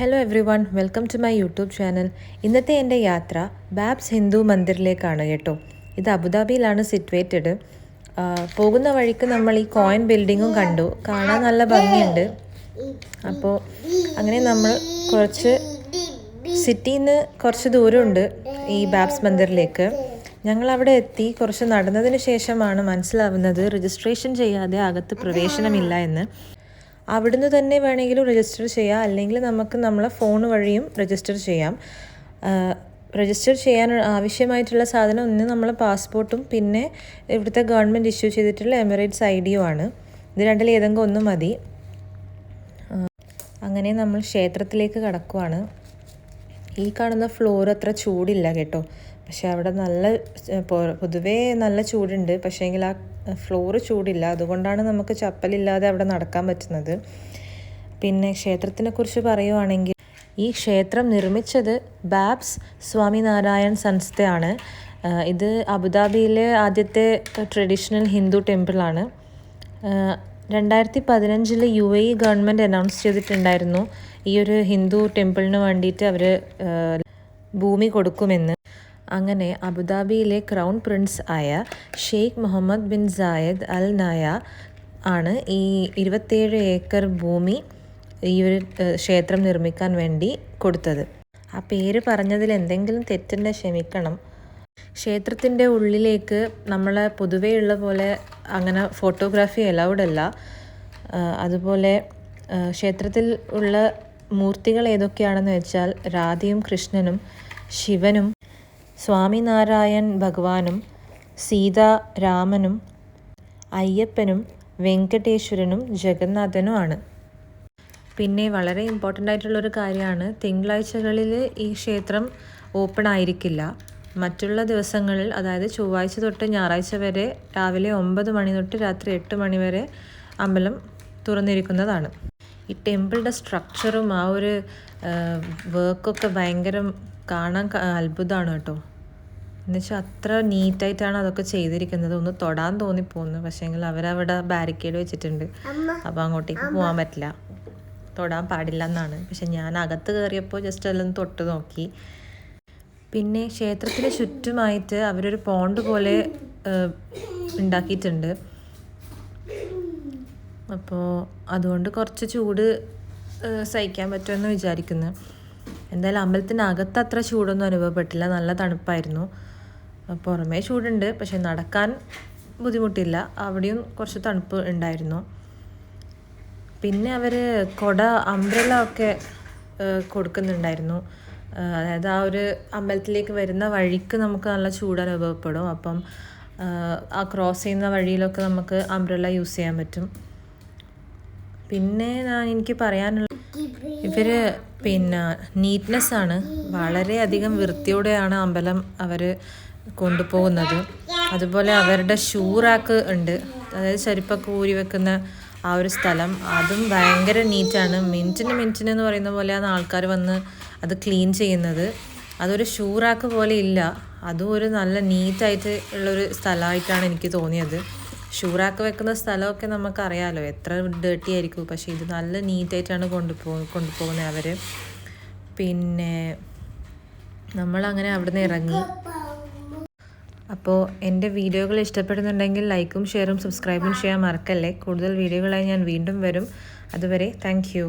Hello every one, welcome to my YouTube channel. ഇന്നത്തെ എൻ്റെ യാത്ര ബാബ്സ് ഹിന്ദു മന്ദിറിലേക്കാണ് കേട്ടോ. ഇത് അബുദാബിയിലാണ് സിറ്റുവേറ്റഡ്. പോകുന്ന വഴിക്ക് നമ്മൾ ഈ കോയിൻ ബിൽഡിങ്ങും കണ്ടു. കാണാൻ നല്ല ഭംഗിയുണ്ട്. അപ്പോൾ അങ്ങനെ നമ്മൾ കുറച്ച് സിറ്റിയിൽ നിന്ന് കുറച്ച് ദൂരമുണ്ട് ഈ ബാബ്സ് മന്ദിറിലേക്ക്. ഞങ്ങളവിടെ എത്തി. കുറച്ച് നടന്നതിന് ശേഷമാണ് മനസ്സിലാവുന്നത് രജിസ്ട്രേഷൻ ചെയ്യാതെ അകത്ത് പ്രവേശനമില്ല എന്ന്. അവിടുന്ന് തന്നെ വേണമെങ്കിലും രജിസ്റ്റർ ചെയ്യാം, അല്ലെങ്കിൽ നമുക്ക് നമ്മളെ ഫോൺ വഴിയും രജിസ്റ്റർ ചെയ്യാം. രജിസ്റ്റർ ചെയ്യാൻ ആവശ്യമായിട്ടുള്ള സാധനം ഒന്ന് നമ്മളെ പാസ്പോർട്ടും പിന്നെ ഇവിടുത്തെ ഗവൺമെൻറ് ഇഷ്യൂ ചെയ്തിട്ടുള്ള എമിറേറ്റ്സ് ID-യും ആണ്. ഇത് രണ്ടിൽ ഏതെങ്കിലും ഒന്ന് മതി. അങ്ങനെ നമ്മൾ ക്ഷേത്രത്തിലേക്ക് കടക്കുവാണ്. ഈ കാണുന്ന ഫ്ലോർ അത്ര ചൂടില്ല കേട്ടോ, പക്ഷെ അവിടെ നല്ല പൊതുവേ നല്ല ചൂടുണ്ട്. പക്ഷേങ്കിൽ ആ ഫ്ലോറ് ചൂടില്ല, അതുകൊണ്ടാണ് നമുക്ക് ചപ്പലില്ലാതെ അവിടെ നടക്കാൻ പറ്റുന്നത്. പിന്നെ ക്ഷേത്രത്തിനെക്കുറിച്ച് പറയുവാണെങ്കിൽ ഈ ക്ഷേത്രം നിർമ്മിച്ചത് ബാബ്സ് സ്വാമിനാരായൺ സംസ്ഥയാണ്. ഇത് അബുദാബിയിലെ ആദ്യത്തെ ട്രഡീഷണൽ ഹിന്ദു ടെമ്പിളാണ്. 2015 UAE ഗവൺമെൻറ് അനൗൺസ് ചെയ്തിട്ടുണ്ടായിരുന്നു ഈ ഒരു ഹിന്ദു ടെമ്പിളിന് വേണ്ടിയിട്ട് അവർ ഭൂമി കൊടുക്കുമെന്ന്. അങ്ങനെ അബുദാബിയിലെ ക്രൗൺ പ്രിൻസ് ആയ ഷെയ്ഖ് മുഹമ്മദ് ബിൻ സായദ് അൽ നയ ആണ് ഈ 27 ഏക്കർ ഭൂമി ഈ ഒരു ക്ഷേത്രം നിർമ്മിക്കാൻ വേണ്ടി കൊടുത്തത്. ആ പേര് പറഞ്ഞതിൽ എന്തെങ്കിലും തെറ്റുണ്ടെങ്കിൽ ക്ഷമിക്കണം. ക്ഷേത്രത്തിൻ്റെ ഉള്ളിലേക്ക് നമ്മൾ പൊതുവേ ഉള്ള പോലെ അങ്ങനെ ഫോട്ടോഗ്രാഫി അലൗഡ് അല്ല. അതുപോലെ ക്ഷേത്രത്തിൽ ഉള്ള മൂർത്തികൾ ഏതൊക്കെയാണെന്ന് വെച്ചാൽ രാധയും കൃഷ്ണനും ശിവനും സ്വാമിനാരായൺ ഭഗവാനും സീത രാമനും അയ്യപ്പനും വെങ്കടേശ്വരനും ജഗന്നാഥനും ആണ്. പിന്നെ വളരെ ഇമ്പോർട്ടൻ്റ് ആയിട്ടുള്ളൊരു കാര്യമാണ്, തിങ്കളാഴ്ചകളിൽ ഈ ക്ഷേത്രം ഓപ്പൺ ആയിരിക്കില്ല. മറ്റുള്ള ദിവസങ്ങളിൽ, അതായത് ചൊവ്വാഴ്ച തൊട്ട് ഞായറാഴ്ച വരെ രാവിലെ 9 മണി തൊട്ട് രാത്രി 8 മണി വരെ അമ്പലം തുറന്നിരിക്കുന്നതാണ്. ഈ ടെമ്പിളുടെ സ്ട്രക്ചറും ആ ഒരു വർക്കൊക്കെ ഭയങ്കര കാണാൻ അത്ഭുതമാണ് കേട്ടോ. എന്നുവെച്ചാൽ അത്ര നീറ്റായിട്ടാണ് അതൊക്കെ ചെയ്തിരിക്കുന്നത്. ഒന്ന് തൊടാൻ തോന്നിപ്പോകുന്നു. പക്ഷേങ്കിൽ അവരവിടെ ബാരിക്കേഡ് വെച്ചിട്ടുണ്ട്, അപ്പോൾ അങ്ങോട്ടേക്ക് പോകാൻ പറ്റില്ല, തൊടാൻ പാടില്ല എന്നാണ്. പക്ഷെ ഞാൻ അകത്ത് കയറിയപ്പോൾ ജസ്റ്റ് എല്ലാം തൊട്ട് നോക്കി. പിന്നെ ക്ഷേത്രത്തിന് ചുറ്റുമായിട്ട് അവരൊരു പോണ്ട് പോലെ ഉണ്ടാക്കിയിട്ടുണ്ട്. അപ്പോൾ അതുകൊണ്ട് കുറച്ച് ചൂട് സഹിക്കാൻ പറ്റുമെന്ന് വിചാരിക്കുന്നു. എന്തായാലും അമ്പലത്തിനകത്ത് അത്ര ചൂടൊന്നും അനുഭവപ്പെട്ടില്ല, നല്ല തണുപ്പായിരുന്നു. പുറമേ ചൂടുണ്ട്, പക്ഷെ നടക്കാൻ ബുദ്ധിമുട്ടില്ല. അവിടെയും കുറച്ച് തണുപ്പ് ഉണ്ടായിരുന്നു. പിന്നെ അവർ അംബ്രല്ല ഒക്കെ കൊടുക്കുന്നുണ്ടായിരുന്നു. അതായത് ആ ഒരു അമ്പലത്തിലേക്ക് വരുന്ന വഴിക്ക് നമുക്ക് നല്ല ചൂട് അനുഭവപ്പെടും. അപ്പം ആ ക്രോസ് ചെയ്യുന്ന വഴിയിലൊക്കെ നമുക്ക് അംബ്രല്ല യൂസ് ചെയ്യാൻ പറ്റും. പിന്നെ എനിക്ക് പറയാനുള്ള ഇവർ പിന്നെ നീറ്റ്നെസ്സാണ്, വളരെയധികം വൃത്തിയോടെയാണ് അമ്പലം അവർ കൊണ്ടുപോകുന്നത്. അതുപോലെ അവരുടെ ഷൂ റാക്ക് ഉണ്ട്, അതായത് ചെരുപ്പൊക്കെ ഊരി വെക്കുന്ന ആ ഒരു സ്ഥലം, അതും ഭയങ്കര നീറ്റാണ്. മിനിറ്റിന് എന്ന് പറയുന്ന പോലെയാണ് ആൾക്കാർ വന്ന് അത് ക്ലീൻ ചെയ്യുന്നത്. അതൊരു ഷൂ റാക്ക് പോലെ ഇല്ല, അതും ഒരു നല്ല നീറ്റായിട്ട് ഉള്ളൊരു സ്ഥലമായിട്ടാണ് എനിക്ക് തോന്നിയത്. ഷൂ റാക്ക് വെക്കുന്ന സ്ഥലമൊക്കെ നമുക്കറിയാമല്ലോ എത്ര ഡേർട്ടി ആയിരിക്കും, പക്ഷേ ഇത് നല്ല നീറ്റായിട്ടാണ് കൊണ്ടുപോകുന്നത് അവർ. പിന്നെ നമ്മളങ്ങനെ അവിടെ നിന്ന് ഇറങ്ങി. അപ്പോൾ എൻ്റെ വീഡിയോകൾ ഇഷ്ടപ്പെടുന്നുണ്ടെങ്കിൽ ലൈക്കും ഷെയറും സബ്സ്ക്രൈബും ചെയ്യാൻ മറക്കല്ലേ. കൂടുതൽ വീഡിയോകളായി ഞാൻ വീണ്ടും വരും. അതുവരെ താങ്ക് യു.